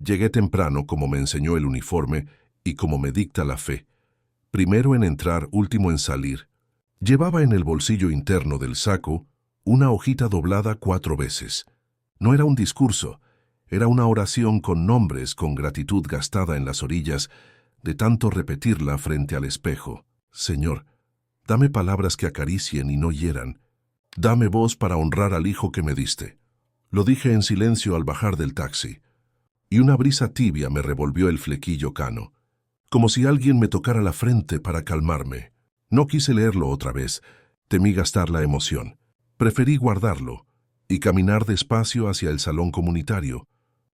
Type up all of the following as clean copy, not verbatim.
Llegué temprano, como me enseñó el uniforme y como me dicta la fe. Primero en entrar, último en salir. Llevaba en el bolsillo interno del saco una hojita doblada 4 veces. No era un discurso, era una oración con nombres, con gratitud gastada en las orillas, de tanto repetirla frente al espejo. Señor, dame palabras que acaricien y no hieran. Dame voz para honrar al hijo que me diste. Lo dije en silencio al bajar del taxi, y una brisa tibia me revolvió el flequillo cano, como si alguien me tocara la frente para calmarme. No quise leerlo otra vez, temí gastar la emoción. Preferí guardarlo y caminar despacio hacia el salón comunitario,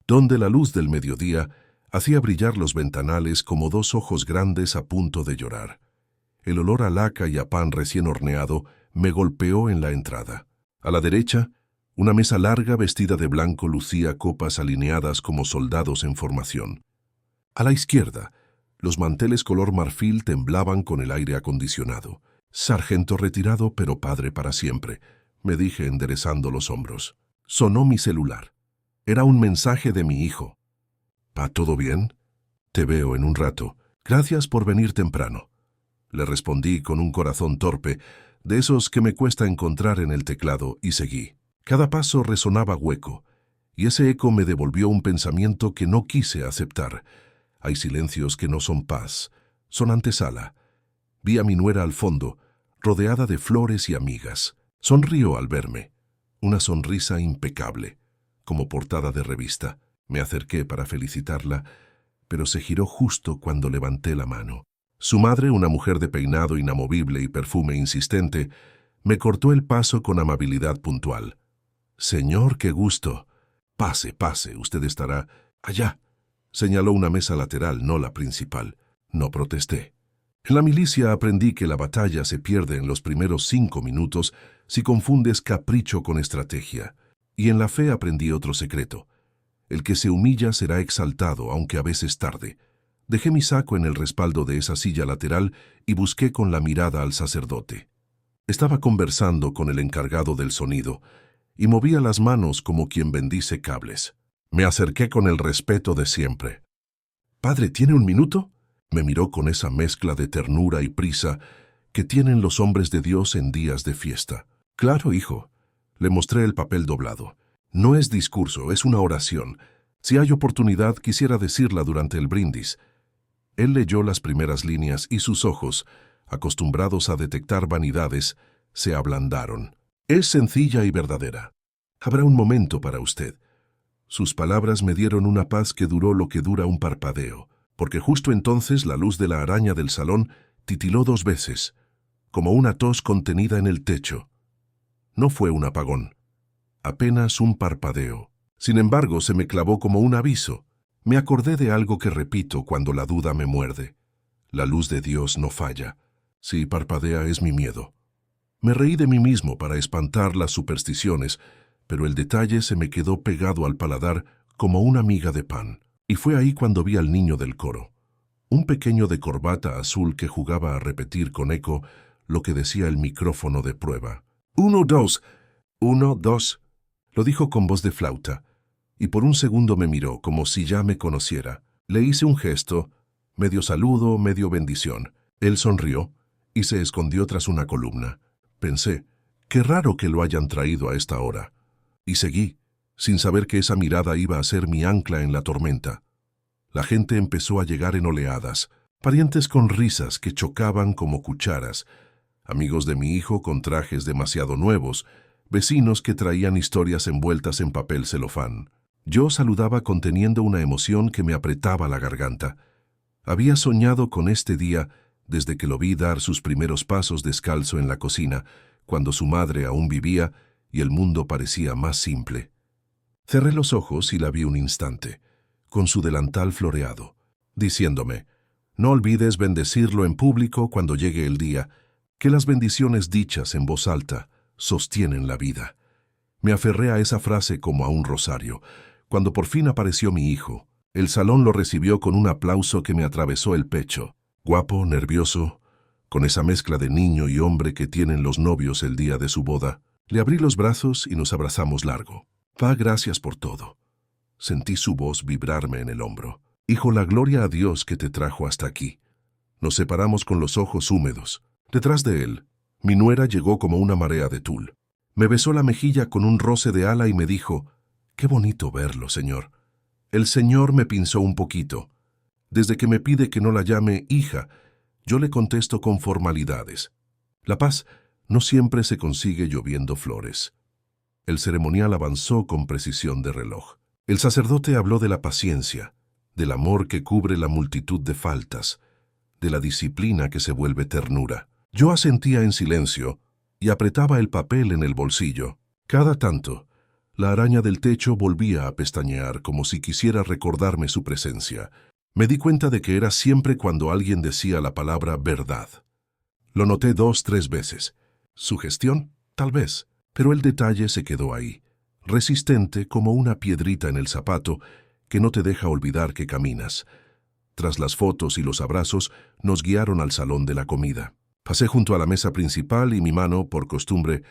donde la luz del mediodía hacía brillar los ventanales como 2 ojos grandes a punto de llorar. El olor a laca y a pan recién horneado me golpeó en la entrada. A la derecha, una mesa larga vestida de blanco lucía copas alineadas como soldados en formación. A la izquierda, los manteles color marfil temblaban con el aire acondicionado. Sargento retirado, pero padre para siempre, me dije enderezando los hombros. Sonó mi celular. Era un mensaje de mi hijo. ¿Va todo bien? Te veo en un rato. Gracias por venir temprano. Le respondí con un corazón torpe, de esos que me cuesta encontrar en el teclado, y seguí. Cada paso resonaba hueco, y ese eco me devolvió un pensamiento que no quise aceptar. Hay silencios que no son paz, son antesala. Vi a mi nuera al fondo, rodeada de flores y amigas. Sonrió al verme, una sonrisa impecable, como portada de revista. Me acerqué para felicitarla, pero se giró justo cuando levanté la mano. Su madre, una mujer de peinado inamovible y perfume insistente, me cortó el paso con amabilidad puntual. «Señor, qué gusto. Pase, pase, usted estará allá». Señaló una mesa lateral, no la principal. No protesté. En la milicia aprendí que la batalla se pierde en los primeros 5 minutos si confundes capricho con estrategia. Y en la fe aprendí otro secreto. El que se humilla será exaltado, aunque a veces tarde. Dejé mi saco en el respaldo de esa silla lateral y busqué con la mirada al sacerdote. Estaba conversando con el encargado del sonido y movía las manos como quien bendice cables. Me acerqué con el respeto de siempre. «Padre, ¿tiene un minuto?» Me miró con esa mezcla de ternura y prisa que tienen los hombres de Dios en días de fiesta. «Claro, hijo». Le mostré el papel doblado. «No es discurso, es una oración. Si hay oportunidad, quisiera decirla durante el brindis». Él leyó las primeras líneas y sus ojos, acostumbrados a detectar vanidades, se ablandaron. «Es sencilla y verdadera. Habrá un momento para usted». Sus palabras me dieron una paz que duró lo que dura un parpadeo, porque justo entonces la luz de la araña del salón titiló 2 veces, como una tos contenida en el techo. No fue un apagón, apenas un parpadeo. Sin embargo, se me clavó como un aviso. Me acordé de algo que repito cuando la duda me muerde. La luz de Dios no falla. Si parpadea es mi miedo. Me reí de mí mismo para espantar las supersticiones, pero el detalle se me quedó pegado al paladar como una miga de pan. Y fue ahí cuando vi al niño del coro, un pequeño de corbata azul que jugaba a repetir con eco lo que decía el micrófono de prueba. 1, 2, 1, 2. Lo dijo con voz de flauta, y por un segundo me miró como si ya me conociera. Le hice un gesto, medio saludo, medio bendición. Él sonrió y se escondió tras una columna. Pensé, qué raro que lo hayan traído a esta hora. Y seguí, sin saber que esa mirada iba a ser mi ancla en la tormenta. La gente empezó a llegar en oleadas, parientes con risas que chocaban como cucharas, amigos de mi hijo con trajes demasiado nuevos, vecinos que traían historias envueltas en papel celofán. Yo saludaba conteniendo una emoción que me apretaba la garganta. Había soñado con este día desde que lo vi dar sus primeros pasos descalzo en la cocina, cuando su madre aún vivía y el mundo parecía más simple. Cerré los ojos y la vi un instante, con su delantal floreado, diciéndome, «No olvides bendecirlo en público cuando llegue el día, que las bendiciones dichas en voz alta sostienen la vida». Me aferré a esa frase como a un rosario. Cuando por fin apareció mi hijo, el salón lo recibió con un aplauso que me atravesó el pecho. Guapo, nervioso, con esa mezcla de niño y hombre que tienen los novios el día de su boda. Le abrí los brazos y nos abrazamos largo. «Pa, gracias por todo». Sentí su voz vibrarme en el hombro. Hijo, la gloria a Dios que te trajo hasta aquí. Nos separamos con los ojos húmedos. Detrás de él, mi nuera llegó como una marea de tul. Me besó la mejilla con un roce de ala y me dijo: «Qué bonito verlo, señor». El señor me pinzó un poquito. Desde que me pide que no la llame hija, yo le contesto con formalidades. La paz no siempre se consigue lloviendo flores. El ceremonial avanzó con precisión de reloj. El sacerdote habló de la paciencia, del amor que cubre la multitud de faltas, de la disciplina que se vuelve ternura. Yo asentía en silencio y apretaba el papel en el bolsillo. Cada tanto, la araña del techo volvía a pestañear como si quisiera recordarme su presencia. Me di cuenta de que era siempre cuando alguien decía la palabra verdad. Lo noté 2-3 veces. Sugestión, tal vez, pero el detalle se quedó ahí, resistente como una piedrita en el zapato que no te deja olvidar que caminas. Tras las fotos y los abrazos, nos guiaron al salón de la comida. Pasé junto a la mesa principal y mi mano, por costumbre,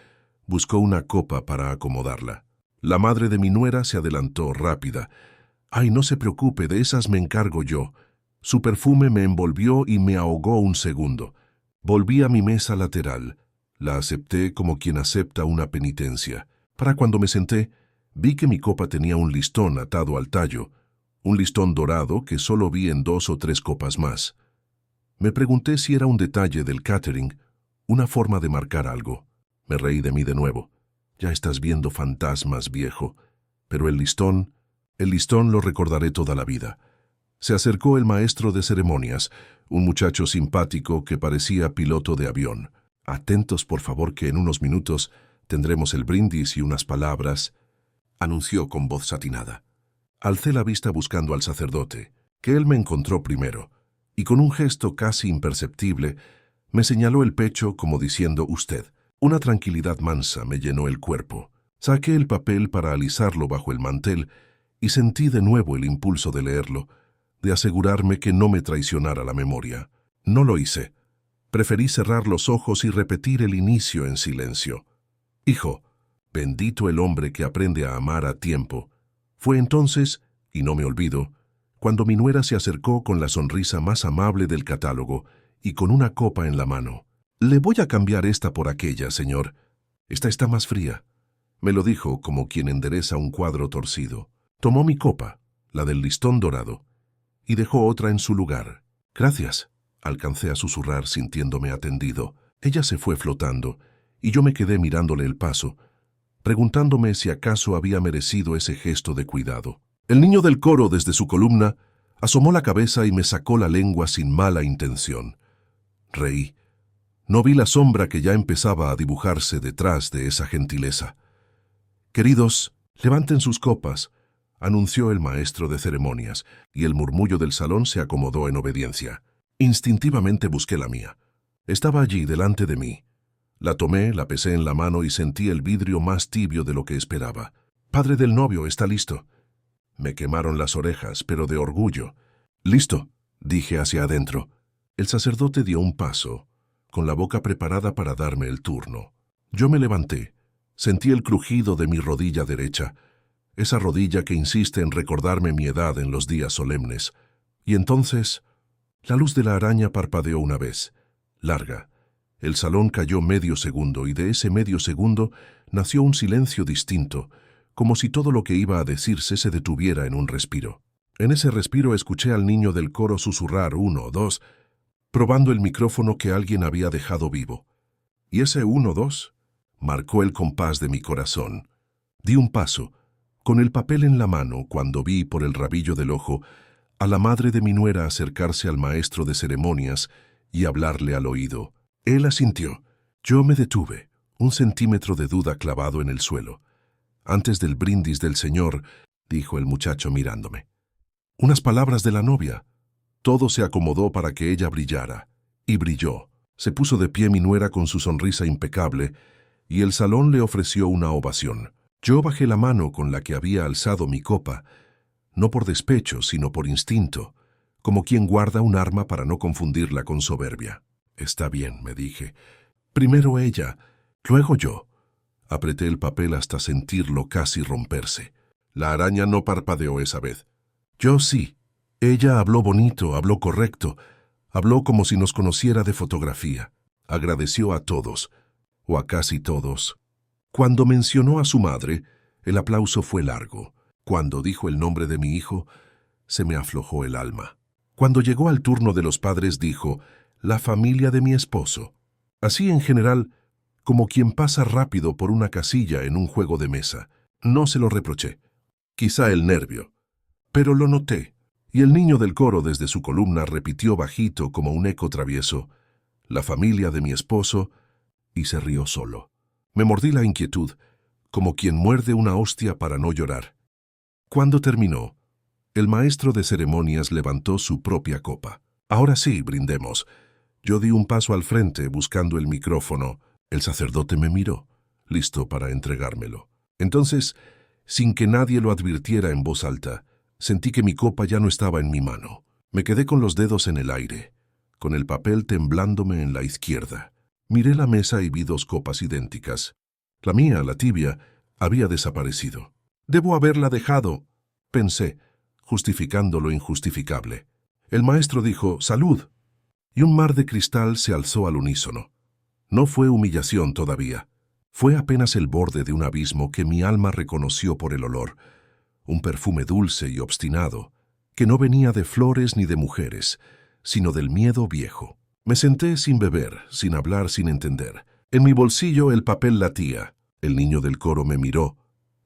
buscó una copa para acomodarla. La madre de mi nuera se adelantó rápida. «Ay, no se preocupe, de esas me encargo yo». Su perfume me envolvió y me ahogó un segundo. Volví a mi mesa lateral. La acepté como quien acepta una penitencia. Para cuando me senté, vi que mi copa tenía un listón atado al tallo, un listón dorado que solo vi en 2 o 3 copas más. Me pregunté si era un detalle del catering, una forma de marcar algo. Me reí de mí de nuevo. «Ya estás viendo fantasmas, viejo». Pero el listón lo recordaré toda la vida. Se acercó el maestro de ceremonias, un muchacho simpático que parecía piloto de avión. «Atentos, por favor, que en unos minutos tendremos el brindis y unas palabras», anunció con voz satinada. Alcé la vista buscando al sacerdote, que él me encontró primero, y con un gesto casi imperceptible me señaló el pecho como diciendo «usted». Una tranquilidad mansa me llenó el cuerpo. Saqué el papel para alisarlo bajo el mantel y sentí de nuevo el impulso de leerlo, de asegurarme que no me traicionara la memoria. No lo hice. Preferí cerrar los ojos y repetir el inicio en silencio. «Hijo, bendito el hombre que aprende a amar a tiempo». Fue entonces, y no me olvido, cuando mi nuera se acercó con la sonrisa más amable del catálogo y con una copa en la mano. «Le voy a cambiar esta por aquella, señor. Esta está más fría», me lo dijo como quien endereza un cuadro torcido. Tomó mi copa, la del listón dorado, y dejó otra en su lugar. «Gracias», alcancé a susurrar sintiéndome atendido. Ella se fue flotando, y yo me quedé mirándole el paso, preguntándome si acaso había merecido ese gesto de cuidado. El niño del coro, desde su columna, asomó la cabeza y me sacó la lengua sin mala intención. Reí. No vi la sombra que ya empezaba a dibujarse detrás de esa gentileza. «Queridos, levanten sus copas», anunció el maestro de ceremonias, y el murmullo del salón se acomodó en obediencia. Instintivamente busqué la mía. Estaba allí, delante de mí. La tomé, la pesé en la mano y sentí el vidrio más tibio de lo que esperaba. «Padre del novio, ¿está listo?» Me quemaron las orejas, pero de orgullo. «Listo», dije hacia adentro. El sacerdote dio un paso, con la boca preparada para darme el turno. Yo me levanté. Sentí el crujido de mi rodilla derecha, esa rodilla que insiste en recordarme mi edad en los días solemnes. Y entonces, la luz de la araña parpadeó una vez, larga. El salón cayó medio segundo y de ese medio segundo nació un silencio distinto, como si todo lo que iba a decirse se detuviera en un respiro. En ese respiro escuché al niño del coro susurrar 1, 2, probando el micrófono que alguien había dejado vivo. Y ese 1, 2 marcó el compás de mi corazón. Di un paso, con el papel en la mano, cuando vi por el rabillo del ojo a la madre de mi nuera acercarse al maestro de ceremonias y hablarle al oído. Él asintió. Yo me detuve, un centímetro de duda clavado en el suelo. «Antes del brindis del señor», dijo el muchacho mirándome. «Unas palabras de la novia». Todo se acomodó para que ella brillara, y brilló. Se puso de pie mi nuera con su sonrisa impecable, y el salón le ofreció una ovación. Yo bajé la mano con la que había alzado mi copa, no por despecho, sino por instinto, como quien guarda un arma para no confundirla con soberbia. «Está bien», me dije. «Primero ella, luego yo». Apreté el papel hasta sentirlo casi romperse. La araña no parpadeó esa vez. Yo sí. Ella habló bonito, habló correcto, habló como si nos conociera de fotografía. Agradeció a todos, o a casi todos. Cuando mencionó a su madre, el aplauso fue largo. Cuando dijo el nombre de mi hijo, se me aflojó el alma. Cuando llegó al turno de los padres, dijo, la familia de mi esposo. Así en general, como quien pasa rápido por una casilla en un juego de mesa. No se lo reproché. Quizá el nervio. Pero lo noté. Y el niño del coro desde su columna repitió bajito como un eco travieso, la familia de mi esposo, y se rió solo. Me mordí la inquietud, como quien muerde una hostia para no llorar. Cuando terminó, el maestro de ceremonias levantó su propia copa. Ahora sí, brindemos. Yo di un paso al frente buscando el micrófono. El sacerdote me miró, listo para entregármelo. Entonces, sin que nadie lo advirtiera en voz alta, sentí que mi copa ya no estaba en mi mano. Me quedé con los dedos en el aire, con el papel temblándome en la izquierda. Miré la mesa y vi 2 copas idénticas. La mía, la tibia, había desaparecido. Debo haberla dejado, pensé, justificando lo injustificable. El maestro dijo, «Salud», y un mar de cristal se alzó al unísono. No fue humillación todavía. Fue apenas el borde de un abismo que mi alma reconoció por el olor, un perfume dulce y obstinado, que no venía de flores ni de mujeres, sino del miedo viejo. Me senté sin beber, sin hablar, sin entender. En mi bolsillo el papel latía. El niño del coro me miró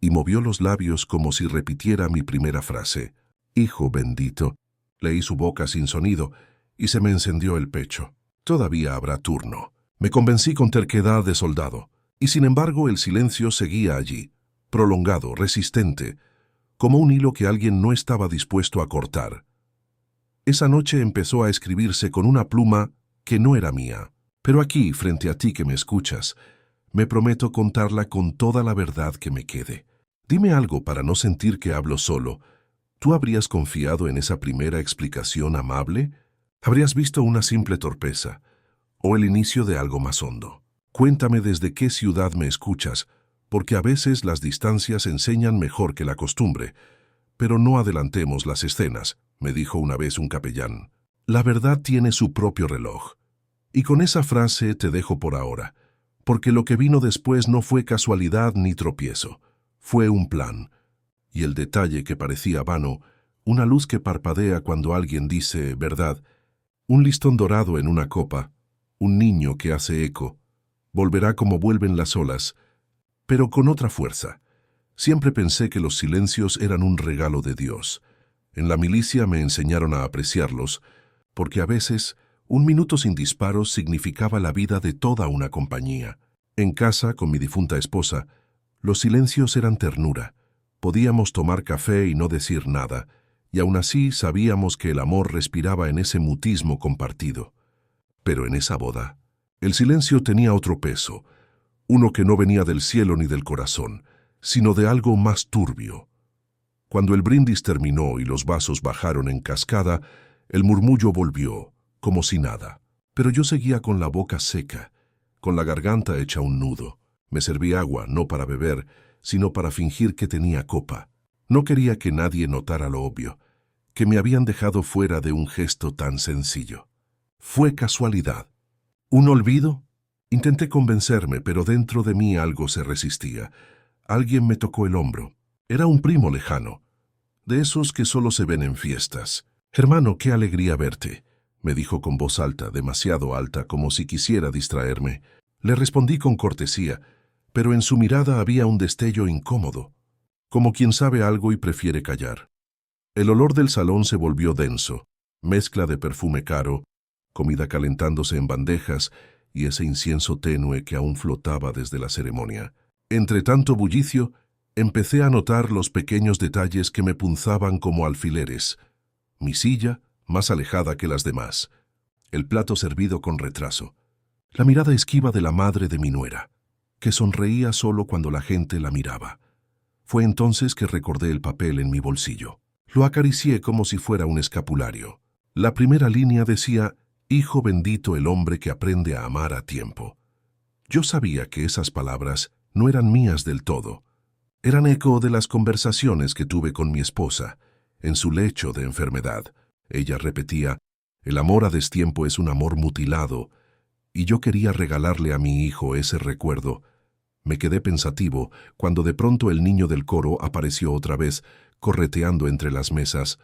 y movió los labios como si repitiera mi primera frase. «Hijo bendito». Leí su boca sin sonido y se me encendió el pecho. Todavía habrá turno. Me convencí con terquedad de soldado, y sin embargo el silencio seguía allí, prolongado, resistente, como un hilo que alguien no estaba dispuesto a cortar. Esa noche empezó a escribirse con una pluma que no era mía. Pero aquí, frente a ti que me escuchas, me prometo contarla con toda la verdad que me quede. Dime algo para no sentir que hablo solo. ¿Tú habrías confiado en esa primera explicación amable? ¿Habrías visto una simple torpeza o el inicio de algo más hondo? Cuéntame desde qué ciudad me escuchas, porque a veces las distancias enseñan mejor que la costumbre. Pero no adelantemos las escenas, me dijo una vez un capellán. La verdad tiene su propio reloj. Y con esa frase te dejo por ahora, porque lo que vino después no fue casualidad ni tropiezo. Fue un plan. Y el detalle que parecía vano, una luz que parpadea cuando alguien dice verdad, un listón dorado en una copa, un niño que hace eco, volverá como vuelven las olas, pero con otra fuerza. Siempre pensé que los silencios eran un regalo de Dios. En la milicia me enseñaron a apreciarlos, porque a veces un minuto sin disparos significaba la vida de toda una compañía. En casa, con mi difunta esposa, los silencios eran ternura. Podíamos tomar café y no decir nada, y aún así sabíamos que el amor respiraba en ese mutismo compartido. Pero en esa boda, el silencio tenía otro peso, uno que no venía del cielo ni del corazón, sino de algo más turbio. Cuando el brindis terminó y los vasos bajaron en cascada, el murmullo volvió, como si nada. Pero yo seguía con la boca seca, con la garganta hecha un nudo. Me serví agua, no para beber, sino para fingir que tenía copa. No quería que nadie notara lo obvio, que me habían dejado fuera de un gesto tan sencillo. Fue casualidad. ¿Un olvido? Intenté convencerme, pero dentro de mí algo se resistía. Alguien me tocó el hombro. Era un primo lejano, de esos que solo se ven en fiestas. «Hermano, qué alegría verte», me dijo con voz alta, demasiado alta, como si quisiera distraerme. Le respondí con cortesía, pero en su mirada había un destello incómodo, como quien sabe algo y prefiere callar. El olor del salón se volvió denso, mezcla de perfume caro, comida calentándose en bandejas y ese incienso tenue que aún flotaba desde la ceremonia. Entre tanto bullicio, empecé a notar los pequeños detalles que me punzaban como alfileres. Mi silla, más alejada que las demás. El plato servido con retraso. La mirada esquiva de la madre de mi nuera, que sonreía solo cuando la gente la miraba. Fue entonces que recordé el papel en mi bolsillo. Lo acaricié como si fuera un escapulario. La primera línea decía, «Hijo bendito el hombre que aprende a amar a tiempo». Yo sabía que esas palabras no eran mías del todo, Eran eco de las conversaciones que tuve con mi esposa, en su lecho de enfermedad. Ella repetía, el amor a destiempo es un amor mutilado, y yo quería regalarle a mi hijo ese recuerdo. Me quedé pensativo cuando de pronto el niño del coro apareció otra vez, correteando entre las mesas.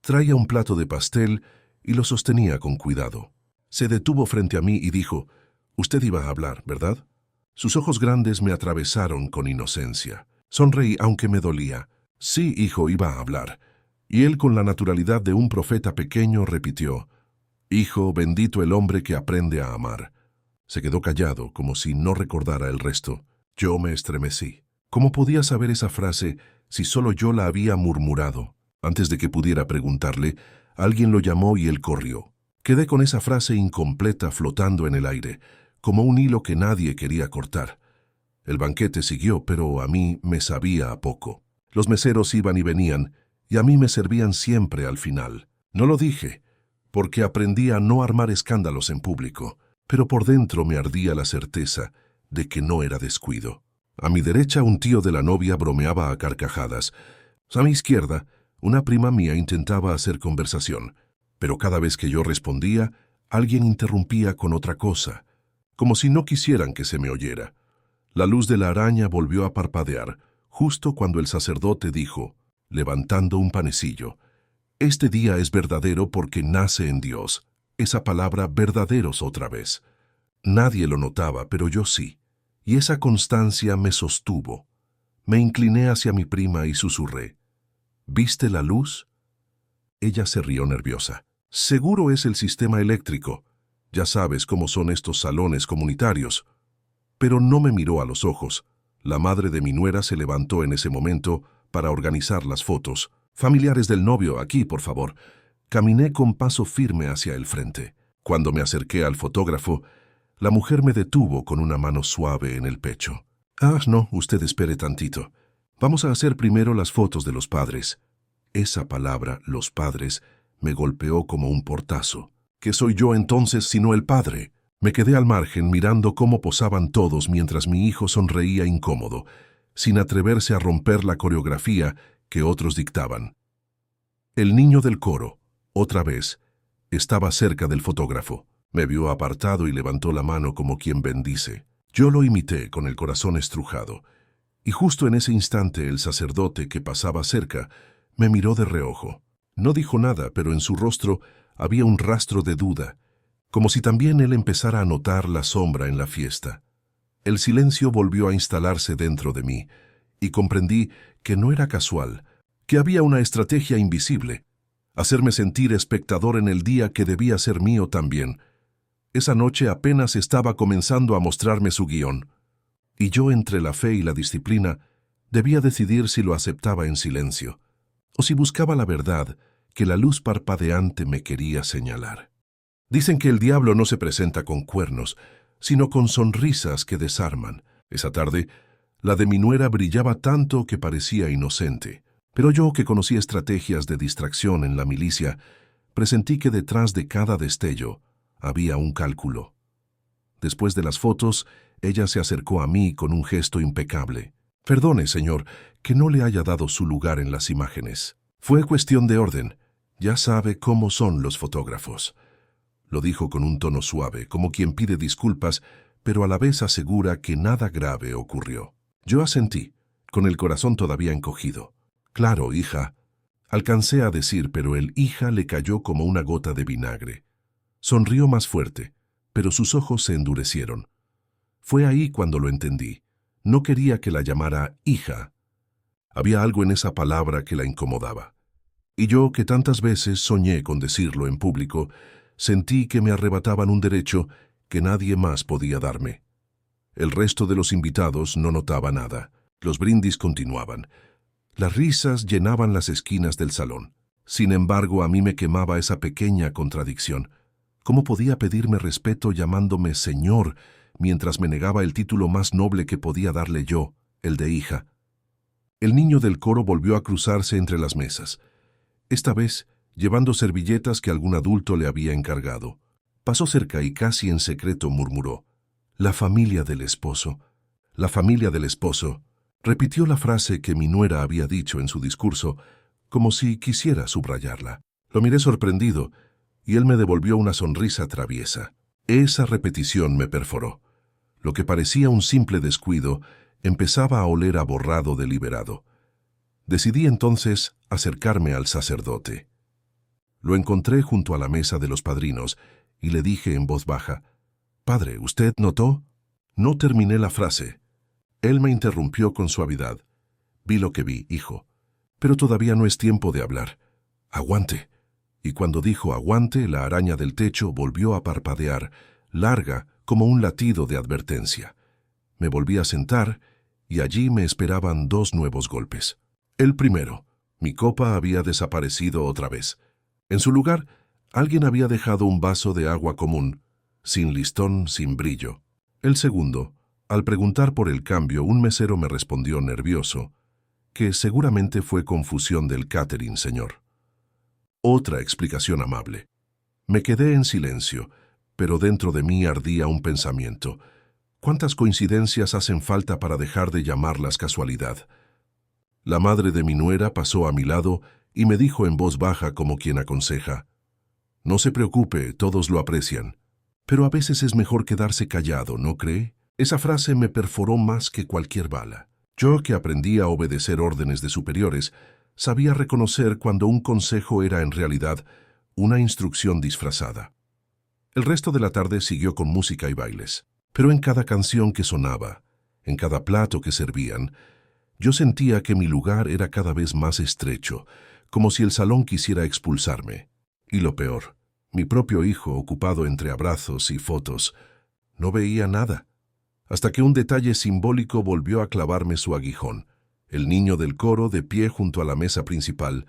Traía un plato de pastel y lo sostenía con cuidado. Se detuvo frente a mí y dijo, «Usted iba a hablar, ¿verdad?» Sus ojos grandes me atravesaron con inocencia. Sonreí aunque me dolía. «Sí, hijo, iba a hablar». Y él, con la naturalidad de un profeta pequeño, repitió, «Hijo, bendito el hombre que aprende a amar». Se quedó callado, como si no recordara el resto. Yo me estremecí. ¿Cómo podía saber esa frase si solo yo la había murmurado? Antes de que pudiera preguntarle, alguien lo llamó y él corrió. Quedé con esa frase incompleta flotando en el aire, como un hilo que nadie quería cortar. El banquete siguió, pero a mí me sabía a poco. Los meseros iban y venían, y a mí me servían siempre al final. No lo dije, porque aprendí a no armar escándalos en público, pero por dentro me ardía la certeza de que no era descuido. A mi derecha un tío de la novia bromeaba a carcajadas. A mi izquierda, una prima mía intentaba hacer conversación, pero cada vez que yo respondía, alguien interrumpía con otra cosa, como si no quisieran que se me oyera. La luz de la araña volvió a parpadear, justo cuando el sacerdote dijo, levantando un panecillo, «Este día es verdadero porque nace en Dios». Esa palabra verdaderos otra vez. Nadie lo notaba, pero yo sí, y esa constancia me sostuvo. Me incliné hacia mi prima y susurré, «¿Viste la luz?» Ella se rió nerviosa. «Seguro es el sistema eléctrico. Ya sabes cómo son estos salones comunitarios». Pero no me miró a los ojos. La madre de mi nuera se levantó en ese momento para organizar las fotos. «Familiares del novio, aquí, por favor». Caminé con paso firme hacia el frente. Cuando me acerqué al fotógrafo, la mujer me detuvo con una mano suave en el pecho. «Ah, no, usted espere tantito. Vamos a hacer primero las fotos de los padres». Esa palabra, los padres, me golpeó como un portazo. ¿Qué soy yo entonces sino el padre? Me quedé al margen mirando cómo posaban todos mientras mi hijo sonreía incómodo, sin atreverse a romper la coreografía que otros dictaban. El niño del coro, otra vez, estaba cerca del fotógrafo. Me vio apartado y levantó la mano como quien bendice. Yo lo imité con el corazón estrujado, y justo en ese instante el sacerdote que pasaba cerca me miró de reojo. No dijo nada, pero en su rostro había un rastro de duda, como si también él empezara a notar la sombra en la fiesta. El silencio volvió a instalarse dentro de mí, y comprendí que no era casual, que había una estrategia invisible, hacerme sentir espectador en el día que debía ser mío también. Esa noche apenas estaba comenzando a mostrarme su guión, y yo, entre la fe y la disciplina, debía decidir si lo aceptaba en silencio, o si buscaba la verdad que la luz parpadeante me quería señalar. Dicen que el diablo no se presenta con cuernos, sino con sonrisas que desarman. Esa tarde, la de mi nuera brillaba tanto que parecía inocente. Pero yo, que conocía estrategias de distracción en la milicia, presentí que detrás de cada destello había un cálculo. Después de las fotos, ella se acercó a mí con un gesto impecable. «Perdone, señor, que no le haya dado su lugar en las imágenes. Fue cuestión de orden. Ya sabe cómo son los fotógrafos». Lo dijo con un tono suave, como quien pide disculpas, pero a la vez asegura que nada grave ocurrió. Yo asentí, con el corazón todavía encogido. «Claro, hija». Alcancé a decir, pero el hija le cayó como una gota de vinagre. Sonrió más fuerte, pero sus ojos se endurecieron. Fue ahí cuando lo entendí. No quería que la llamara hija. Había algo en esa palabra que la incomodaba. Y yo, que tantas veces soñé con decirlo en público, sentí que me arrebataban un derecho que nadie más podía darme. El resto de los invitados no notaba nada. Los brindis continuaban. Las risas llenaban las esquinas del salón. Sin embargo, a mí me quemaba esa pequeña contradicción. ¿Cómo podía pedirme respeto llamándome señor mientras me negaba el título más noble que podía darle yo, el de hija? El niño del coro volvió a cruzarse entre las mesas, esta vez llevando servilletas que algún adulto le había encargado. Pasó cerca y casi en secreto murmuró, «La familia del esposo, la familia del esposo». Repitió la frase que mi nuera había dicho en su discurso, como si quisiera subrayarla. Lo miré sorprendido, y él me devolvió una sonrisa traviesa. Esa repetición me perforó. Lo que parecía un simple descuido empezaba a oler a borrado deliberado. Decidí entonces acercarme al sacerdote. Lo encontré junto a la mesa de los padrinos y le dije en voz baja: «Padre, ¿usted notó?» No terminé la frase. Él me interrumpió con suavidad. «Vi lo que vi, hijo. Pero todavía no es tiempo de hablar. Aguante». Y cuando dijo aguante, la araña del techo volvió a parpadear, larga como un latido de advertencia. Me volví a sentar y allí me esperaban 2 nuevos golpes. El primero, mi copa había desaparecido otra vez. En su lugar, alguien había dejado un vaso de agua común, sin listón, sin brillo. El segundo, al preguntar por el cambio, un mesero me respondió nervioso, que seguramente fue confusión del catering, señor. Otra explicación amable. Me quedé en silencio, pero dentro de mí ardía un pensamiento. ¿Cuántas coincidencias hacen falta para dejar de llamarlas casualidad? La madre de mi nuera pasó a mi lado y me dijo en voz baja como quien aconseja: «No se preocupe, todos lo aprecian. Pero a veces es mejor quedarse callado, ¿no cree?». Esa frase me perforó más que cualquier bala. Yo, que aprendí a obedecer órdenes de superiores, sabía reconocer cuando un consejo era en realidad una instrucción disfrazada. El resto de la tarde siguió con música y bailes, pero en cada canción que sonaba, en cada plato que servían, yo sentía que mi lugar era cada vez más estrecho, como si el salón quisiera expulsarme. Y lo peor, mi propio hijo, ocupado entre abrazos y fotos, no veía nada, hasta que un detalle simbólico volvió a clavarme su aguijón. El niño del coro, de pie junto a la mesa principal,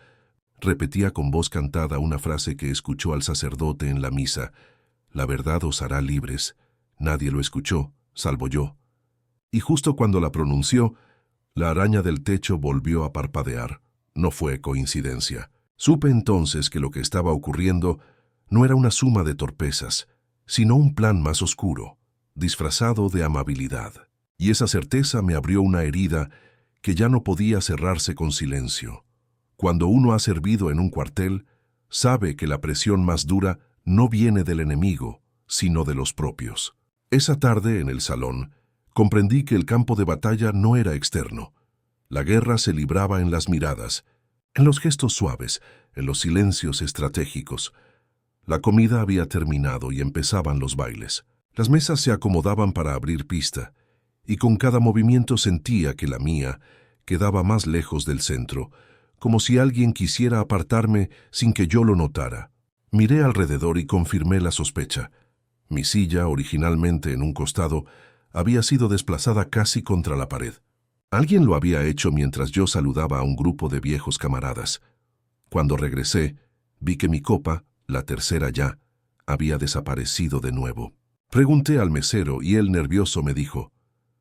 repetía con voz cantada una frase que escuchó al sacerdote en la misa: «La verdad os hará libres». Nadie lo escuchó, salvo yo. Y justo cuando la pronunció, la araña del techo volvió a parpadear. No fue coincidencia. Supe entonces que lo que estaba ocurriendo no era una suma de torpezas, sino un plan más oscuro, disfrazado de amabilidad. Y esa certeza me abrió una herida que ya no podía cerrarse con silencio. Cuando uno ha servido en un cuartel, sabe que la presión más dura no viene del enemigo, sino de los propios. Esa tarde, en el salón, comprendí que el campo de batalla no era externo. La guerra se libraba en las miradas, en los gestos suaves, en los silencios estratégicos. La comida había terminado y empezaban los bailes. Las mesas se acomodaban para abrir pista, y con cada movimiento sentía que la mía quedaba más lejos del centro, como si alguien quisiera apartarme sin que yo lo notara. Miré alrededor y confirmé la sospecha. Mi silla, originalmente en un costado, había sido desplazada casi contra la pared. Alguien lo había hecho mientras yo saludaba a un grupo de viejos camaradas. Cuando regresé, vi que mi copa, la tercera ya, había desaparecido de nuevo. Pregunté al mesero y él, nervioso, me dijo: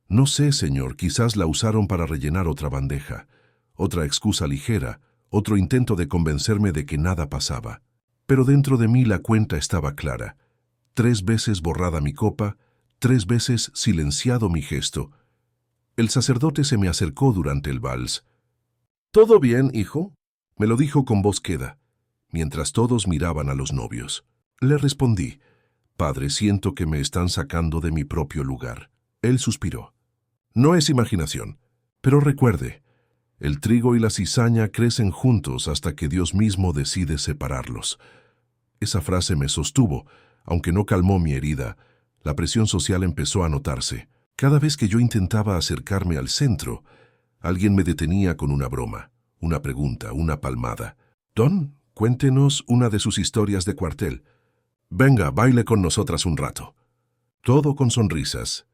«No sé, señor, quizás la usaron para rellenar otra bandeja, otra excusa ligera, otro intento de convencerme de que nada pasaba». Pero dentro de mí la cuenta estaba clara. 3 veces borrada mi copa, 3 veces silenciado mi gesto. El sacerdote se me acercó durante el vals. «¿Todo bien, hijo?», me lo dijo con voz queda, mientras todos miraban a los novios. Le respondí: «Padre, siento que me están sacando de mi propio lugar». Él suspiró. «No es imaginación, pero recuerde, el trigo y la cizaña crecen juntos hasta que Dios mismo decide separarlos». Esa frase me sostuvo, aunque no calmó mi herida. La presión social empezó a notarse. Cada vez que yo intentaba acercarme al centro, alguien me detenía con una broma, una pregunta, una palmada. «Don, cuéntenos una de sus historias de cuartel. Venga, baile con nosotras un rato». Todo con sonrisas,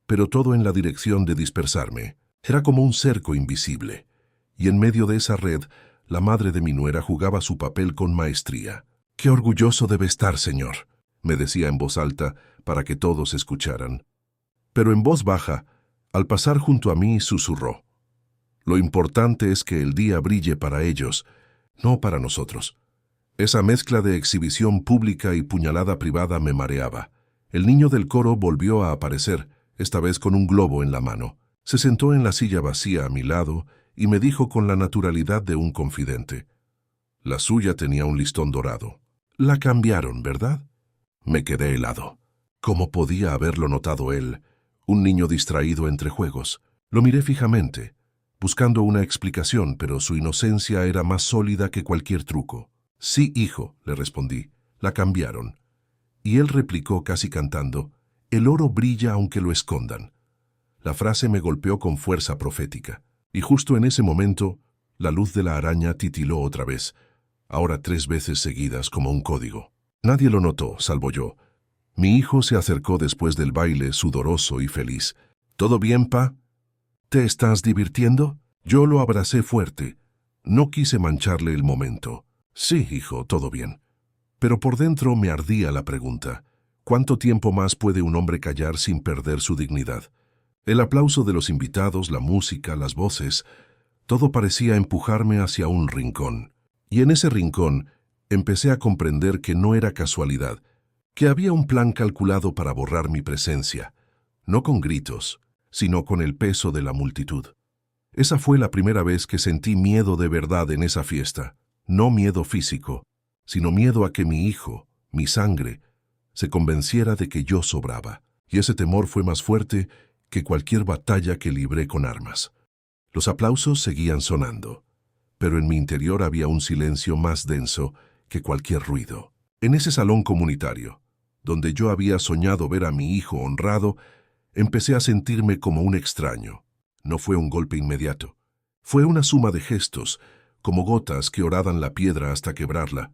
pero todo en la dirección de dispersarme. Era como un cerco invisible, y en medio de esa red, la madre de mi nuera jugaba su papel con maestría. «Qué orgulloso debe estar, señor», me decía en voz alta para que todos escucharan. Pero en voz baja, al pasar junto a mí, susurró: «Lo importante es que el día brille para ellos, no para nosotros». Esa mezcla de exhibición pública y puñalada privada me mareaba. El niño del coro volvió a aparecer, esta vez con un globo en la mano. Se sentó en la silla vacía a mi lado y me dijo con la naturalidad de un confidente: la suya tenía un listón dorado. La cambiaron, ¿verdad? Me quedé helado. ¿Cómo podía haberlo notado él, un niño distraído entre juegos? Lo miré fijamente, buscando una explicación, pero su inocencia era más sólida que cualquier truco. Sí, hijo, le respondí, la cambiaron. Y él replicó casi cantando: el oro brilla aunque lo escondan. La frase me golpeó con fuerza profética, y justo en ese momento, la luz de la araña titiló otra vez, ahora 3 veces seguidas como un código. Nadie lo notó, salvo yo. Mi hijo se acercó después del baile, sudoroso y feliz. ¿Todo bien, pa? ¿Te estás divirtiendo? Yo lo abracé fuerte. No quise mancharle el momento. Sí, hijo, todo bien. Pero por dentro me ardía la pregunta: ¿cuánto tiempo más puede un hombre callar sin perder su dignidad? El aplauso de los invitados, la música, las voces, todo parecía empujarme hacia un rincón. Y en ese rincón empecé a comprender que no era casualidad, que había un plan calculado para borrar mi presencia, no con gritos, sino con el peso de la multitud. Esa fue la primera vez que sentí miedo de verdad en esa fiesta, no miedo físico, sino miedo a que mi hijo, mi sangre, se convenciera de que yo sobraba, y ese temor fue más fuerte que cualquier batalla que libré con armas. Los aplausos seguían sonando, pero en mi interior había un silencio más denso que cualquier ruido. En ese salón comunitario, donde yo había soñado ver a mi hijo honrado, empecé a sentirme como un extraño. No fue un golpe inmediato. Fue una suma de gestos, como gotas que horadan la piedra hasta quebrarla.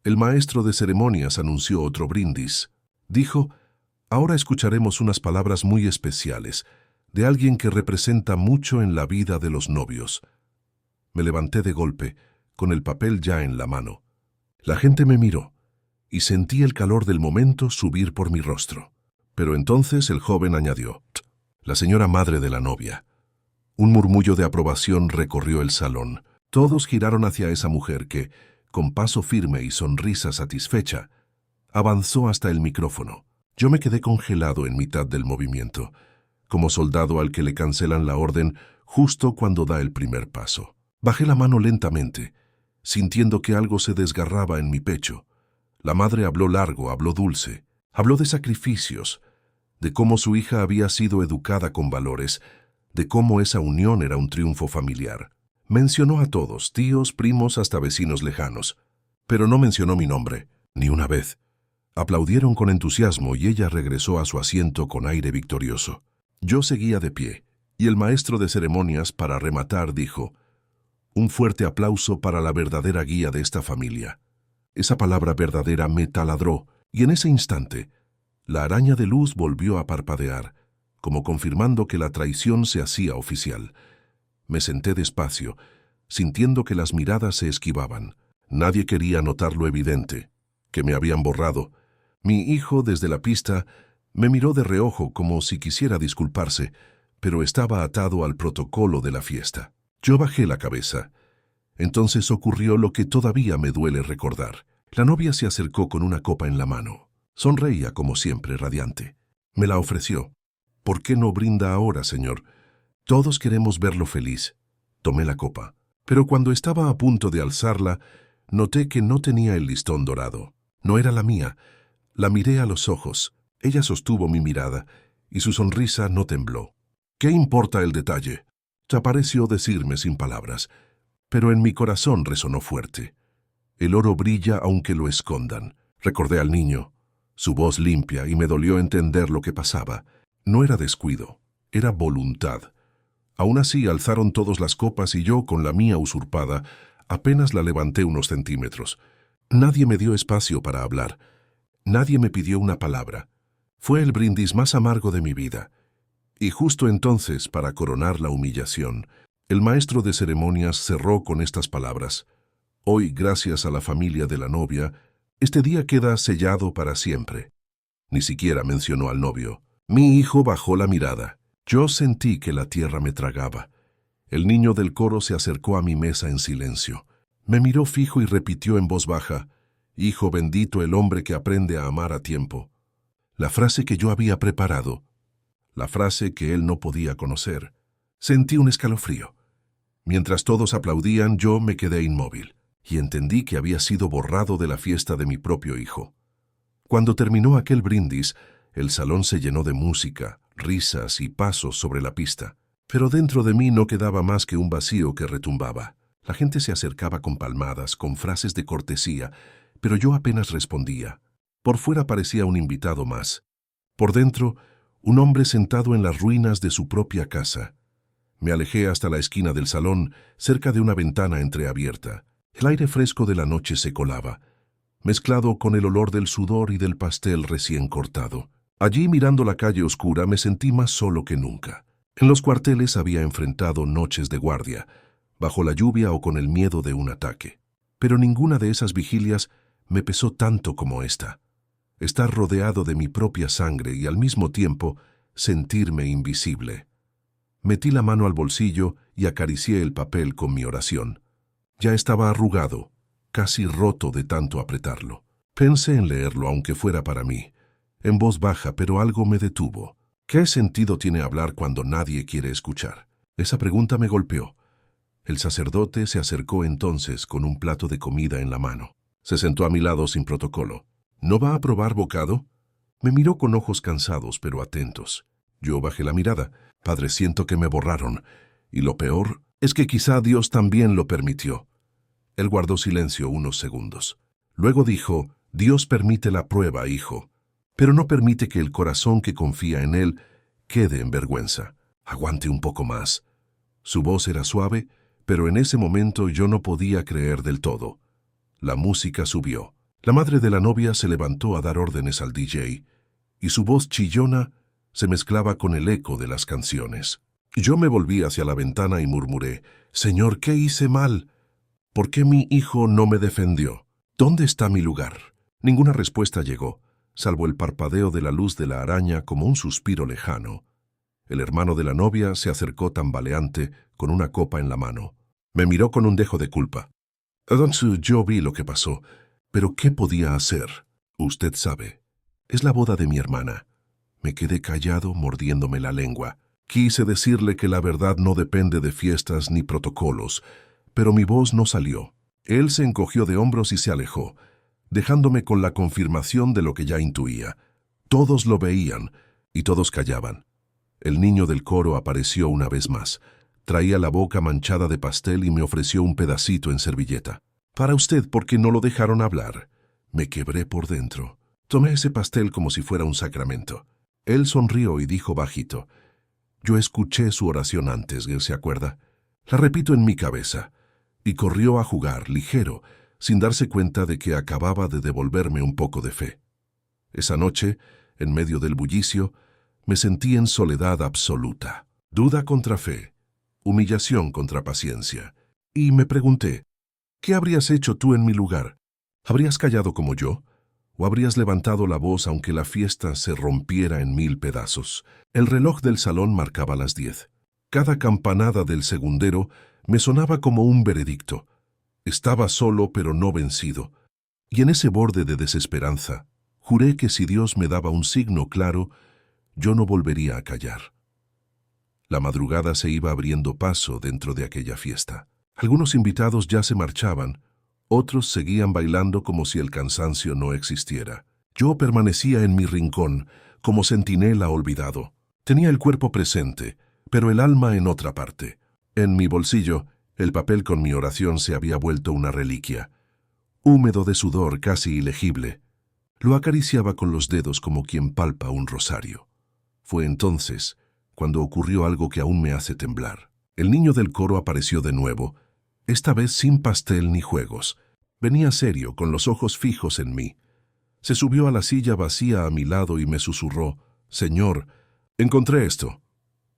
El maestro de ceremonias anunció otro brindis. Dijo: ahora escucharemos unas palabras muy especiales, de alguien que representa mucho en la vida de los novios. Me levanté de golpe, con el papel ya en la mano. La gente me miró, y sentí el calor del momento subir por mi rostro. Pero entonces el joven añadió: la señora madre de la novia. Un murmullo de aprobación recorrió el salón. Todos giraron hacia esa mujer que, con paso firme y sonrisa satisfecha, avanzó hasta el micrófono. Yo me quedé congelado en mitad del movimiento, como soldado al que le cancelan la orden justo cuando da el primer paso. Bajé la mano lentamente, sintiendo que algo se desgarraba en mi pecho. La madre habló largo, habló dulce, habló de sacrificios, de cómo su hija había sido educada con valores, de cómo esa unión era un triunfo familiar. Mencionó a todos, tíos, primos, hasta vecinos lejanos, pero no mencionó mi nombre, ni una vez. Aplaudieron con entusiasmo y ella regresó a su asiento con aire victorioso. Yo seguía de pie, y el maestro de ceremonias, para rematar, dijo: un fuerte aplauso para la verdadera guía de esta familia. Esa palabra verdadera me taladró, y en ese instante, la araña de luz volvió a parpadear, como confirmando que la traición se hacía oficial. Me senté despacio, sintiendo que las miradas se esquivaban. Nadie quería notar lo evidente, que me habían borrado. Mi hijo, desde la pista, me miró de reojo como si quisiera disculparse, pero estaba atado al protocolo de la fiesta. Yo bajé la cabeza. Entonces ocurrió lo que todavía me duele recordar. La novia se acercó con una copa en la mano. Sonreía como siempre, radiante. Me la ofreció. ¿Por qué no brinda ahora, señor? Todos queremos verlo feliz. Tomé la copa, pero cuando estaba a punto de alzarla, noté que no tenía el listón dorado. No era la mía. La miré a los ojos. Ella sostuvo mi mirada, y su sonrisa no tembló. ¿Qué importa el detalle?, pareció decirme sin palabras, pero en mi corazón resonó fuerte. El oro brilla aunque lo escondan. Recordé al niño, su voz limpia, y me dolió entender lo que pasaba. No era descuido, era voluntad. Aún así alzaron todos las copas y yo, con la mía usurpada, apenas la levanté unos centímetros. Nadie me dio espacio para hablar. Nadie me pidió una palabra. Fue el brindis más amargo de mi vida. Y justo entonces, para coronar la humillación, el maestro de ceremonias cerró con estas palabras: hoy, gracias a la familia de la novia, este día queda sellado para siempre. Ni siquiera mencionó al novio. Mi hijo bajó la mirada. Yo sentí que la tierra me tragaba. El niño del coro se acercó a mi mesa en silencio. Me miró fijo y repitió en voz baja: hijo bendito el hombre que aprende a amar a tiempo. La frase que yo había preparado, la frase que él no podía conocer. Sentí un escalofrío. Mientras todos aplaudían, yo me quedé inmóvil y entendí que había sido borrado de la fiesta de mi propio hijo. Cuando terminó aquel brindis, el salón se llenó de música, risas y pasos sobre la pista. Pero dentro de mí no quedaba más que un vacío que retumbaba. La gente se acercaba con palmadas, con frases de cortesía, pero yo apenas respondía. Por fuera parecía un invitado más. Por dentro, un hombre sentado en las ruinas de su propia casa. Me alejé hasta la esquina del salón, cerca de una ventana entreabierta. El aire fresco de la noche se colaba, mezclado con el olor del sudor y del pastel recién cortado. Allí, mirando la calle oscura, me sentí más solo que nunca. En los cuarteles había enfrentado noches de guardia, bajo la lluvia o con el miedo de un ataque. Pero ninguna de esas vigilias me pesó tanto como esta. Estar rodeado de mi propia sangre y al mismo tiempo sentirme invisible. Metí la mano al bolsillo y acaricié el papel con mi oración. Ya estaba arrugado, casi roto de tanto apretarlo. Pensé en leerlo, aunque fuera para mí, en voz baja, pero algo me detuvo. ¿Qué sentido tiene hablar cuando nadie quiere escuchar? Esa pregunta me golpeó. El sacerdote se acercó entonces con un plato de comida en la mano. Se sentó a mi lado sin protocolo. ¿No va a probar bocado? Me miró con ojos cansados pero atentos. Yo bajé la mirada. Padre, siento que me borraron. Y lo peor es que quizá Dios también lo permitió. Él guardó silencio unos segundos. Luego dijo, Dios permite la prueba, hijo, pero no permite que el corazón que confía en Él quede en vergüenza. Aguante un poco más. Su voz era suave, pero en ese momento yo no podía creer del todo. La música subió. La madre de la novia se levantó a dar órdenes al DJ, y su voz chillona se mezclaba con el eco de las canciones. Yo me volví hacia la ventana y murmuré, Señor, ¿qué hice mal? ¿Por qué mi hijo no me defendió? ¿Dónde está mi lugar? Ninguna respuesta llegó, salvo el parpadeo de la luz de la araña como un suspiro lejano. El hermano de la novia se acercó tambaleante con una copa en la mano. Me miró con un dejo de culpa. Entonces yo vi lo que pasó, pero ¿qué podía hacer? Usted sabe. Es la boda de mi hermana. Me quedé callado, mordiéndome la lengua. Quise decirle que la verdad no depende de fiestas ni protocolos, pero mi voz no salió. Él se encogió de hombros y se alejó, dejándome con la confirmación de lo que ya intuía. Todos lo veían y todos callaban. El niño del coro apareció una vez más. Traía la boca manchada de pastel y me ofreció un pedacito en servilleta. Para usted, porque no lo dejaron hablar. Me quebré por dentro. Tomé ese pastel como si fuera un sacramento. Él sonrió y dijo bajito, yo escuché su oración antes, ¿se acuerda? La repito en mi cabeza. Y corrió a jugar, ligero, sin darse cuenta de que acababa de devolverme un poco de fe. Esa noche, en medio del bullicio, me sentí en soledad absoluta. Duda contra fe, humillación contra paciencia. Y me pregunté, ¿qué habrías hecho tú en mi lugar? ¿Habrías callado como yo? ¿O habrías levantado la voz aunque la fiesta se rompiera en 1000 pedazos? El reloj del salón marcaba las 10. Cada campanada del segundero me sonaba como un veredicto. Estaba solo pero no vencido. Y en ese borde de desesperanza, juré que si Dios me daba un signo claro, yo no volvería a callar. La madrugada se iba abriendo paso dentro de aquella fiesta. Algunos invitados ya se marchaban, otros seguían bailando como si el cansancio no existiera. Yo permanecía en mi rincón, como centinela olvidado. Tenía el cuerpo presente, pero el alma en otra parte. En mi bolsillo, el papel con mi oración se había vuelto una reliquia. Húmedo de sudor, casi ilegible. Lo acariciaba con los dedos como quien palpa un rosario. Fue entonces cuando ocurrió algo que aún me hace temblar. El niño del coro apareció de nuevo, esta vez sin pastel ni juegos. Venía serio, con los ojos fijos en mí. Se subió a la silla vacía a mi lado y me susurró, «Señor, encontré esto».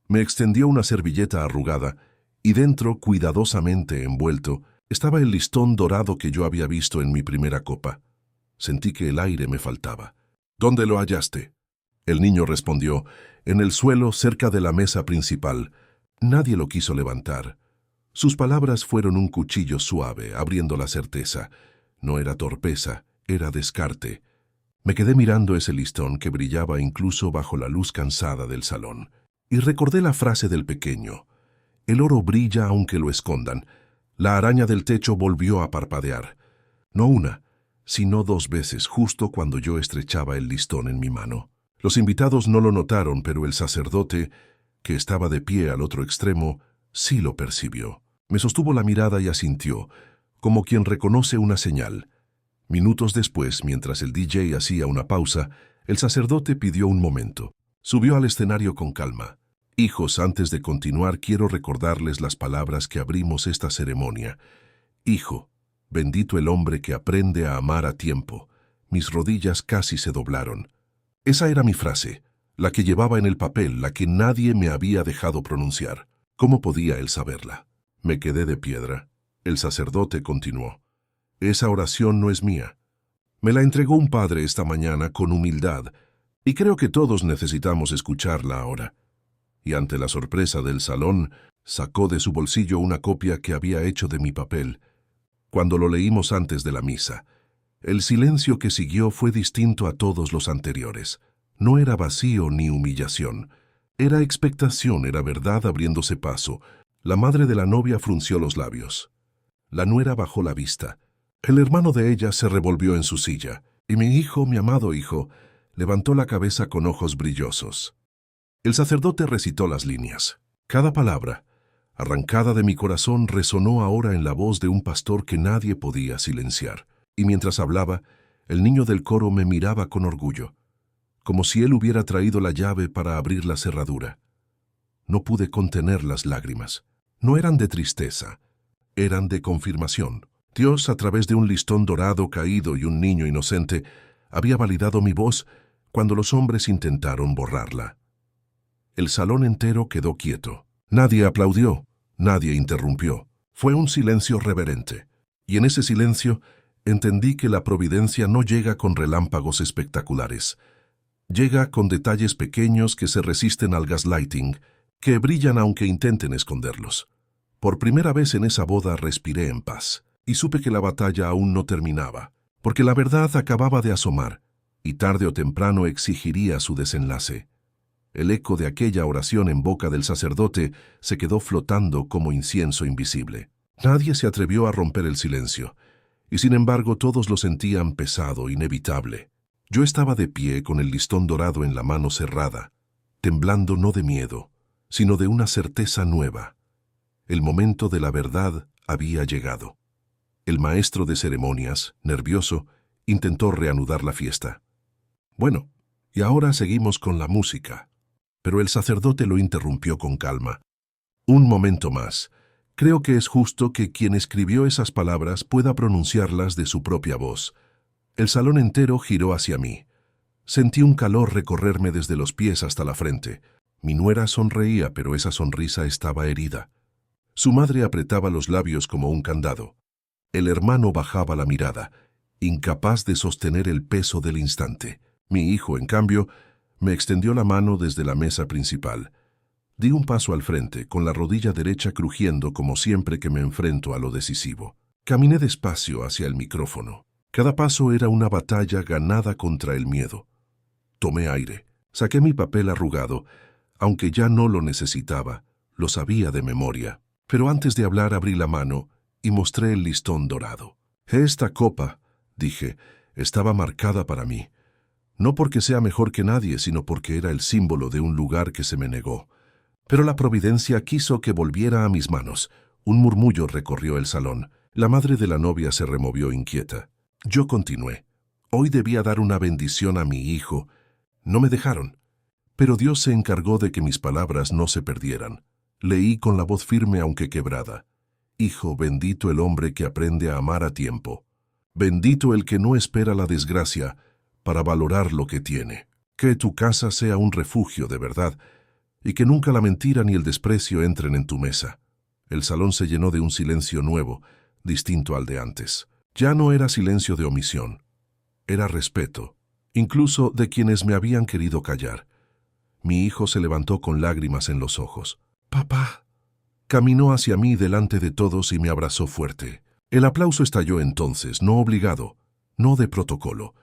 Me extendió una servilleta arrugada y dentro, cuidadosamente envuelto, estaba el listón dorado que yo había visto en mi primera copa. Sentí que el aire me faltaba. «¿Dónde lo hallaste?». El niño respondió, «En el suelo cerca de la mesa principal». Nadie lo quiso levantar. Sus palabras fueron un cuchillo suave, abriendo la certeza. No era torpeza, era descarte. Me quedé mirando ese listón que brillaba incluso bajo la luz cansada del salón. Y recordé la frase del pequeño. El oro brilla aunque lo escondan. La araña del techo volvió a parpadear. No una, sino 2 veces, justo cuando yo estrechaba el listón en mi mano. Los invitados no lo notaron, pero el sacerdote, que estaba de pie al otro extremo, sí lo percibió. Me sostuvo la mirada y asintió, como quien reconoce una señal. Minutos después, mientras el DJ hacía una pausa, el sacerdote pidió un momento. Subió al escenario con calma. Hijos, antes de continuar, quiero recordarles las palabras que abrimos esta ceremonia. Hijo, bendito el hombre que aprende a amar a tiempo. Mis rodillas casi se doblaron. Esa era mi frase, la que llevaba en el papel, la que nadie me había dejado pronunciar. ¿Cómo podía él saberla? Me quedé de piedra. El sacerdote continuó. Esa oración no es mía. Me la entregó un padre esta mañana con humildad, y creo que todos necesitamos escucharla ahora. Y ante la sorpresa del salón, sacó de su bolsillo una copia que había hecho de mi papel. Cuando lo leímos antes de la misa, el silencio que siguió fue distinto a todos los anteriores. No era vacío ni humillación. Era expectación, era verdad abriéndose paso. La madre de la novia frunció los labios. La nuera bajó la vista. El hermano de ella se revolvió en su silla, y mi hijo, mi amado hijo, levantó la cabeza con ojos brillosos. El sacerdote recitó las líneas. Cada palabra, arrancada de mi corazón, resonó ahora en la voz de un pastor que nadie podía silenciar. Y mientras hablaba, el niño del coro me miraba con orgullo, como si él hubiera traído la llave para abrir la cerradura. No pude contener las lágrimas. No eran de tristeza, eran de confirmación. Dios, a través de un listón dorado caído y un niño inocente, había validado mi voz cuando los hombres intentaron borrarla. El salón entero quedó quieto. Nadie aplaudió, nadie interrumpió. Fue un silencio reverente. Y en ese silencio entendí que la providencia no llega con relámpagos espectaculares. Llega con detalles pequeños que se resisten al gaslighting, que brillan aunque intenten esconderlos. Por primera vez en esa boda respiré en paz. Y supe que la batalla aún no terminaba, porque la verdad acababa de asomar, y tarde o temprano exigiría su desenlace. El eco de aquella oración en boca del sacerdote se quedó flotando como incienso invisible. Nadie se atrevió a romper el silencio, y sin embargo todos lo sentían pesado, inevitable. Yo estaba de pie con el listón dorado en la mano cerrada, temblando no de miedo, sino de una certeza nueva. El momento de la verdad había llegado. El maestro de ceremonias, nervioso, intentó reanudar la fiesta. Bueno, y ahora seguimos con la música. Pero el sacerdote lo interrumpió con calma. Un momento más. Creo que es justo que quien escribió esas palabras pueda pronunciarlas de su propia voz. El salón entero giró hacia mí. Sentí un calor recorrerme desde los pies hasta la frente. Mi nuera sonreía, pero esa sonrisa estaba herida. Su madre apretaba los labios como un candado. El hermano bajaba la mirada, incapaz de sostener el peso del instante. Mi hijo, en cambio, me extendió la mano desde la mesa principal. Di un paso al frente, con la rodilla derecha crujiendo como siempre que me enfrento a lo decisivo. Caminé despacio hacia el micrófono. Cada paso era una batalla ganada contra el miedo. Tomé aire, saqué mi papel arrugado, aunque ya no lo necesitaba, lo sabía de memoria. Pero antes de hablar abrí la mano y mostré el listón dorado. Esta copa, dije, estaba marcada para mí. No porque sea mejor que nadie, sino porque era el símbolo de un lugar que se me negó. Pero la providencia quiso que volviera a mis manos. Un murmullo recorrió el salón. La madre de la novia se removió inquieta. Yo continué. Hoy debía dar una bendición a mi hijo. No me dejaron. Pero Dios se encargó de que mis palabras no se perdieran. Leí con la voz firme aunque quebrada. Hijo, bendito el hombre que aprende a amar a tiempo. Bendito el que no espera la desgracia para valorar lo que tiene. Que tu casa sea un refugio de verdad y que nunca la mentira ni el desprecio entren en tu mesa. El salón se llenó de un silencio nuevo, distinto al de antes. Ya no era silencio de omisión. Era respeto, incluso de quienes me habían querido callar. Mi hijo se levantó con lágrimas en los ojos. «Papá». Caminó hacia mí delante de todos y me abrazó fuerte. El aplauso estalló entonces, no obligado, no de protocolo.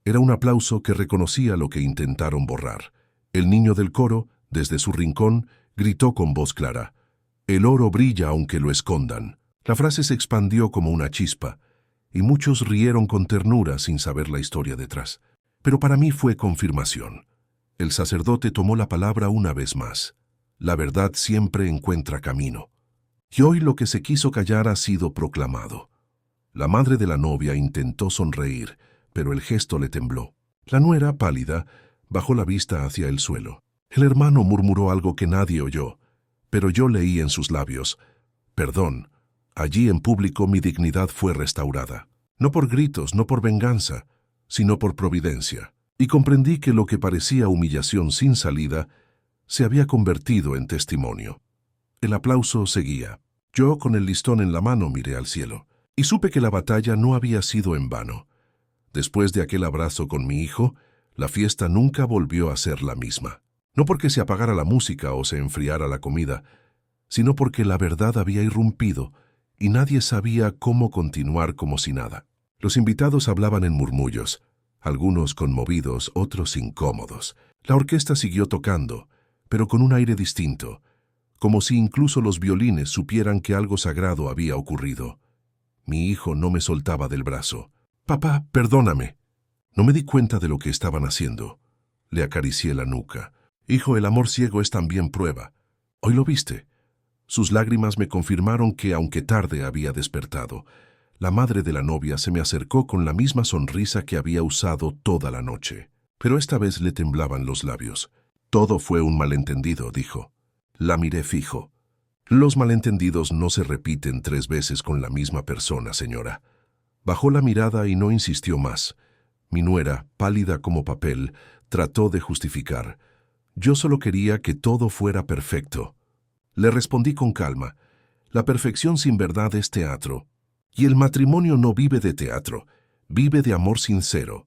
Era un aplauso que reconocía lo que intentaron borrar. El niño del coro, desde su rincón, gritó con voz clara: El oro brilla aunque lo escondan. La frase se expandió como una chispa, y muchos rieron con ternura sin saber la historia detrás. Pero para mí fue confirmación. El sacerdote tomó la palabra una vez más. La verdad siempre encuentra camino. Y hoy lo que se quiso callar ha sido proclamado. La madre de la novia intentó sonreír, pero el gesto le tembló. La nuera, pálida, bajó la vista hacia el suelo. El hermano murmuró algo que nadie oyó, pero yo leí en sus labios: perdón. Allí en público mi dignidad fue restaurada. No por gritos, no por venganza, sino por providencia. Y comprendí que lo que parecía humillación sin salida se había convertido en testimonio. El aplauso seguía. Yo, con el listón en la mano, miré al cielo y supe que la batalla no había sido en vano. Después de aquel abrazo con mi hijo, la fiesta nunca volvió a ser la misma. No porque se apagara la música o se enfriara la comida, sino porque la verdad había irrumpido y nadie sabía cómo continuar como si nada. Los invitados hablaban en murmullos, algunos conmovidos, otros incómodos. La orquesta siguió tocando, pero con un aire distinto, como si incluso los violines supieran que algo sagrado había ocurrido. Mi hijo no me soltaba del brazo. «Papá, perdóname». No me di cuenta de lo que estaban haciendo. Le acaricié la nuca. «Hijo, el amor ciego es también prueba. Hoy lo viste». Sus lágrimas me confirmaron que, aunque tarde, había despertado. La madre de la novia se me acercó con la misma sonrisa que había usado toda la noche. Pero esta vez le temblaban los labios. «Todo fue un malentendido», dijo. La miré fijo. «Los malentendidos no se repiten 3 veces con la misma persona, señora». Bajó la mirada y no insistió más. Mi nuera, pálida como papel, trató de justificar. Yo solo quería que todo fuera perfecto. Le respondí con calma: «La perfección sin verdad es teatro. Y el matrimonio no vive de teatro, vive de amor sincero».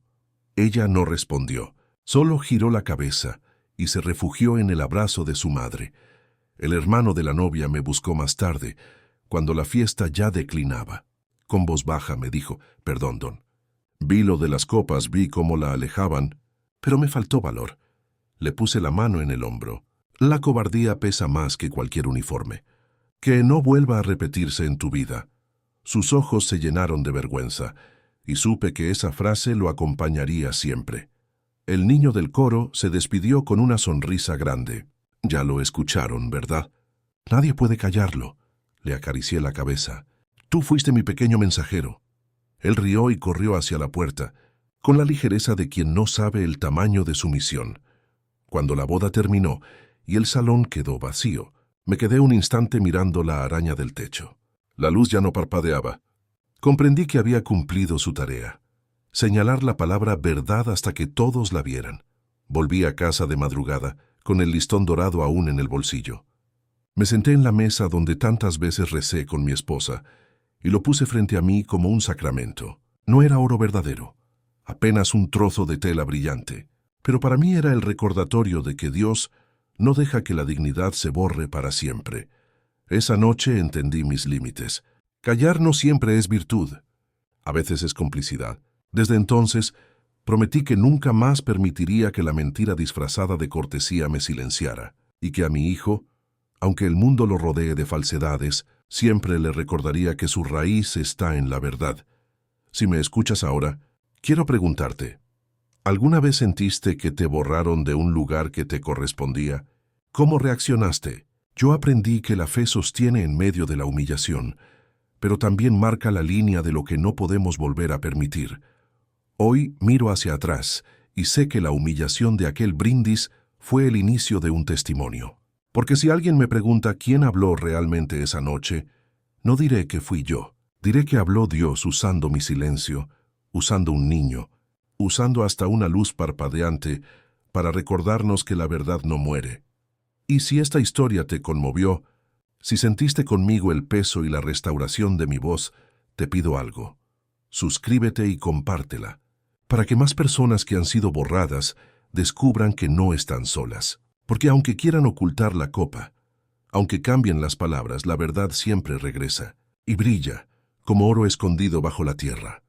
Ella no respondió, solo giró la cabeza y se refugió en el abrazo de su madre. El hermano de la novia me buscó más tarde, cuando la fiesta ya declinaba. Con voz baja me dijo: «Perdón, don. Vi lo de las copas, vi cómo la alejaban, pero me faltó valor». Le puse la mano en el hombro. «La cobardía pesa más que cualquier uniforme. Que no vuelva a repetirse en tu vida». Sus ojos se llenaron de vergüenza, y supe que esa frase lo acompañaría siempre. El niño del coro se despidió con una sonrisa grande. «Ya lo escucharon, ¿verdad? Nadie puede callarlo». Le acaricié la cabeza. «Tú fuiste mi pequeño mensajero». Él rió y corrió hacia la puerta, con la ligereza de quien no sabe el tamaño de su misión. Cuando la boda terminó y el salón quedó vacío, me quedé un instante mirando la araña del techo. La luz ya no parpadeaba. Comprendí que había cumplido su tarea: señalar la palabra verdad hasta que todos la vieran. Volví a casa de madrugada, con el listón dorado aún en el bolsillo. Me senté en la mesa donde tantas veces recé con mi esposa, y lo puse frente a mí como un sacramento. No era oro verdadero, apenas un trozo de tela brillante, pero para mí era el recordatorio de que Dios no deja que la dignidad se borre para siempre. Esa noche entendí mis límites. Callar no siempre es virtud, a veces es complicidad. Desde entonces, prometí que nunca más permitiría que la mentira disfrazada de cortesía me silenciara, y que a mi hijo, aunque el mundo lo rodee de falsedades, siempre le recordaría que su raíz está en la verdad. Si me escuchas ahora, quiero preguntarte: ¿alguna vez sentiste que te borraron de un lugar que te correspondía? ¿Cómo reaccionaste? Yo aprendí que la fe sostiene en medio de la humillación, pero también marca la línea de lo que no podemos volver a permitir. Hoy miro hacia atrás y sé que la humillación de aquel brindis fue el inicio de un testimonio. Porque si alguien me pregunta quién habló realmente esa noche, no diré que fui yo. Diré que habló Dios usando mi silencio, usando un niño, usando hasta una luz parpadeante para recordarnos que la verdad no muere. Y si esta historia te conmovió, si sentiste conmigo el peso y la restauración de mi voz, te pido algo: suscríbete y compártela, para que más personas que han sido borradas descubran que no están solas. Porque aunque quieran ocultar la copa, aunque cambien las palabras, la verdad siempre regresa y brilla como oro escondido bajo la tierra.